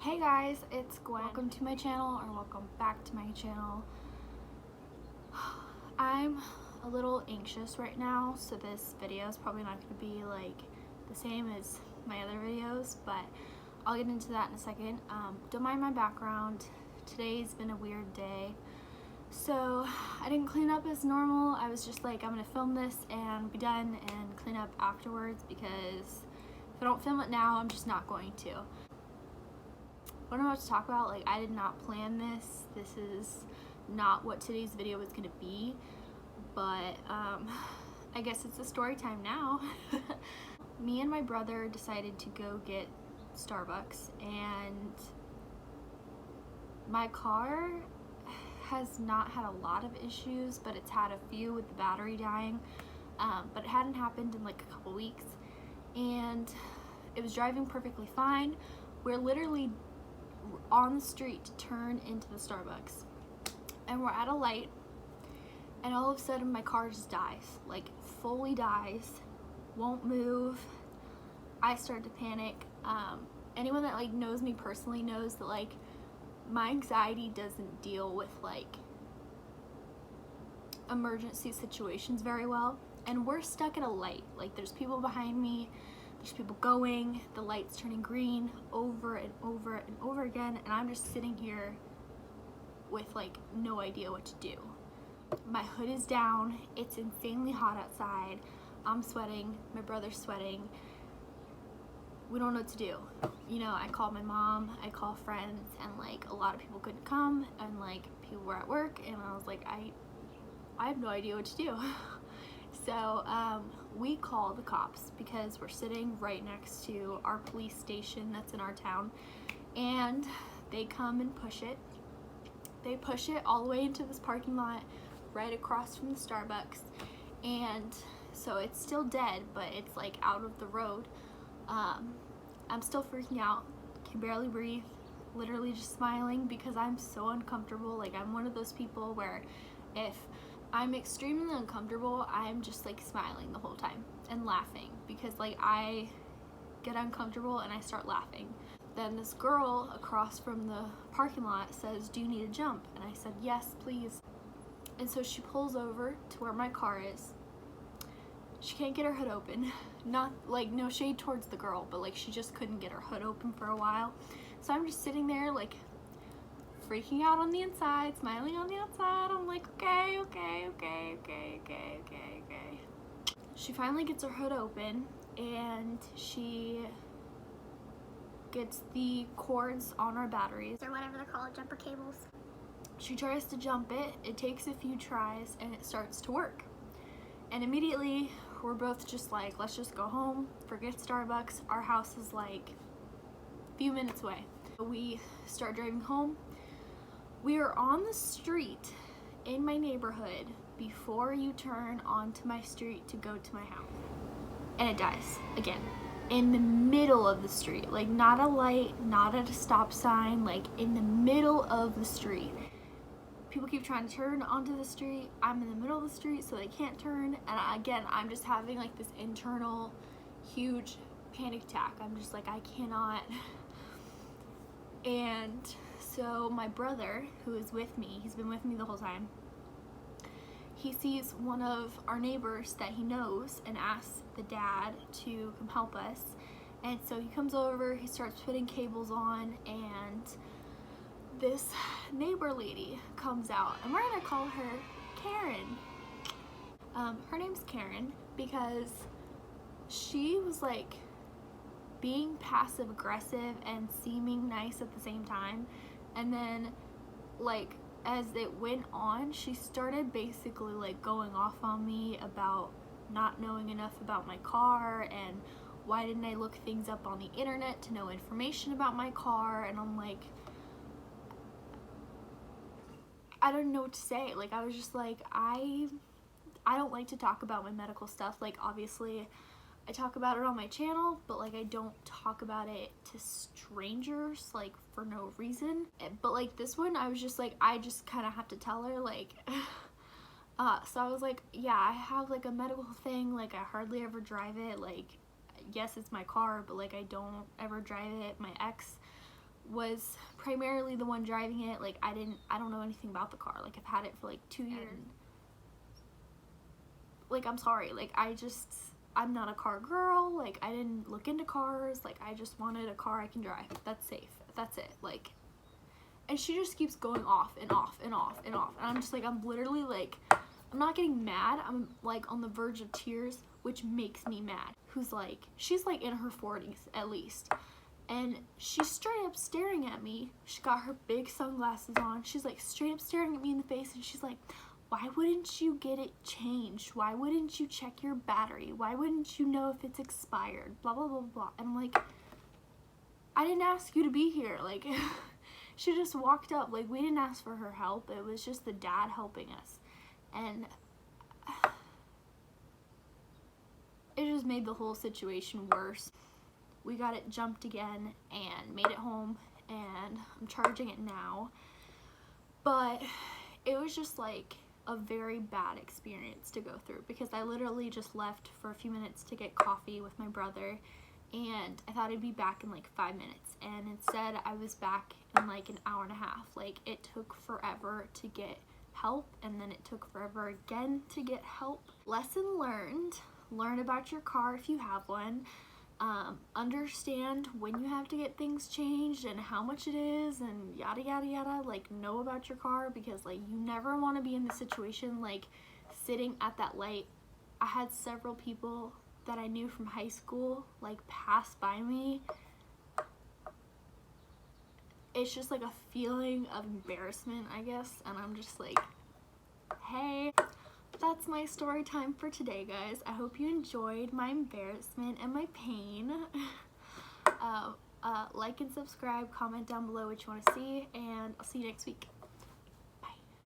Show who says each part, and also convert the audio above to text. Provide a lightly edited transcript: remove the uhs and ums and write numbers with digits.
Speaker 1: Hey guys, it's Gwen. Welcome to my channel, or welcome back to my channel. I'm a little anxious right now, so this video is probably not going to be like the same as my other videos, but I'll get into that in a second. Don't mind my background. Today's been a weird day, so I didn't clean up as normal. I was just like, I'm going to film this and be done and clean up afterwards, because if I don't film it now, I'm just not going to. What I'm about to talk about, like, I did not plan this. This is not what today's video is going to be, but I guess it's a story time now. Me and my brother decided to go get Starbucks, and my car has not had a lot of issues, but it's had a few with the battery dying, but it hadn't happened in like a couple weeks, and it was driving perfectly fine. We're literally on the street to turn into the Starbucks, and we're at a light, and all of a sudden my car just dies, like fully dies, won't move. I start to panic. Anyone that like knows me personally knows that like my anxiety doesn't deal with like emergency situations very well, and we're stuck at a light. Like, there's people behind me, there's people going, the light's turning green over and over and over again, and I'm just sitting here with like no idea what to do. My hood is down, it's insanely hot outside, I'm sweating, my brother's sweating, we don't know what to do. You know, I called my mom, I called friends, and like a lot of people couldn't come, and like people were at work, and I was like, I have no idea what to do. So we call the cops, because we're sitting right next to our police station that's in our town, and they come and push it. They push it all the way into this parking lot right across from the Starbucks, and so it's still dead, but it's like out of the road. I'm still freaking out, can barely breathe, literally just smiling because I'm so uncomfortable. Like, I'm one of those people where if I'm extremely uncomfortable, I'm just like smiling the whole time and laughing, because like I get uncomfortable and I start laughing. Then this girl across from the parking lot says, "Do you need a jump?" And I said, "Yes, please." And so she pulls over to where my car is. She can't get her hood open. Not like, no shade towards the girl, but like she just couldn't get her hood open for a while. So I'm just sitting there like freaking out on the inside, smiling on the outside. I'm like, okay. She finally gets her hood open, and she gets the cords on our batteries,
Speaker 2: or whatever they're called, jumper cables.
Speaker 1: She tries to jump it. It takes a few tries, and it starts to work. And immediately, we're both just like, let's just go home, forget Starbucks. Our house is like a few minutes away. We start driving home. We are on the street in my neighborhood before you turn onto my street to go to my house, and it dies again in the middle of the street. Like, not a light, not at a stop sign, like in the middle of the street. People keep trying to turn onto the street. I'm in the middle of the street, so they can't turn, and again, I'm just having like this internal huge panic attack. I'm just like, I cannot. And so my brother, who is with me, he's been with me the whole time, he sees one of our neighbors that he knows and asks the dad to come help us. And so he comes over, he starts putting cables on, and this neighbor lady comes out, and we're gonna call her Karen. Her name's Karen because she was like being passive aggressive and seeming nice at the same time, and then like as it went on, she started basically like going off on me about not knowing enough about my car, and why didn't I look things up on the internet to know information about my car. And I'm like, I don't know what to say. Like, I was just like, I don't like to talk about my medical stuff. Like, obviously I talk about it on my channel, but like I don't talk about it to strangers like for no reason. But like this one, I was just like, I just kind of have to tell her, like so I was like, yeah, I have like a medical thing, like I hardly ever drive it. Like, yes, it's my car, but like I don't ever drive it. My ex was primarily the one driving it. Like, I don't know anything about the car. Like, I've had it for like 2 years. And, like, I'm sorry, like, I'm not a car girl. Like, I didn't look into cars. Like, I just wanted a car I can drive, that's safe, that's it. Like, and she just keeps going off and off and off and off, and I'm just like, I'm literally like, I'm not getting mad, I'm like on the verge of tears, which makes me mad. She's like in her 40s at least, and she's straight up staring at me. She got her big sunglasses on. She's like straight up staring at me in the face, and she's like, why wouldn't you get it changed? Why wouldn't you check your battery? Why wouldn't you know if it's expired? Blah, blah, blah, blah. And I'm like, I didn't ask you to be here. Like, she just walked up. Like, we didn't ask for her help. It was just the dad helping us. And it just made the whole situation worse. We got it jumped again and made it home, and I'm charging it now. But it was just like a very bad experience to go through, because I literally just left for a few minutes to get coffee with my brother, and I thought I'd be back in like 5 minutes, and instead I was back in like an hour and a half. Like, it took forever to get help, and then it took forever again to get help. Lesson learned: learn about your car if you have one. Understand when you have to get things changed and how much it is, and yada yada yada. Like, know about your car, because like, you never want to be in the situation like sitting at that light. I had several people that I knew from high school like pass by me. It's just like a feeling of embarrassment, I guess, and I'm just like, hey. That's my story time for today, guys. I hope you enjoyed my embarrassment and my pain. Like and subscribe, comment down below what you want to see, and I'll see you next week.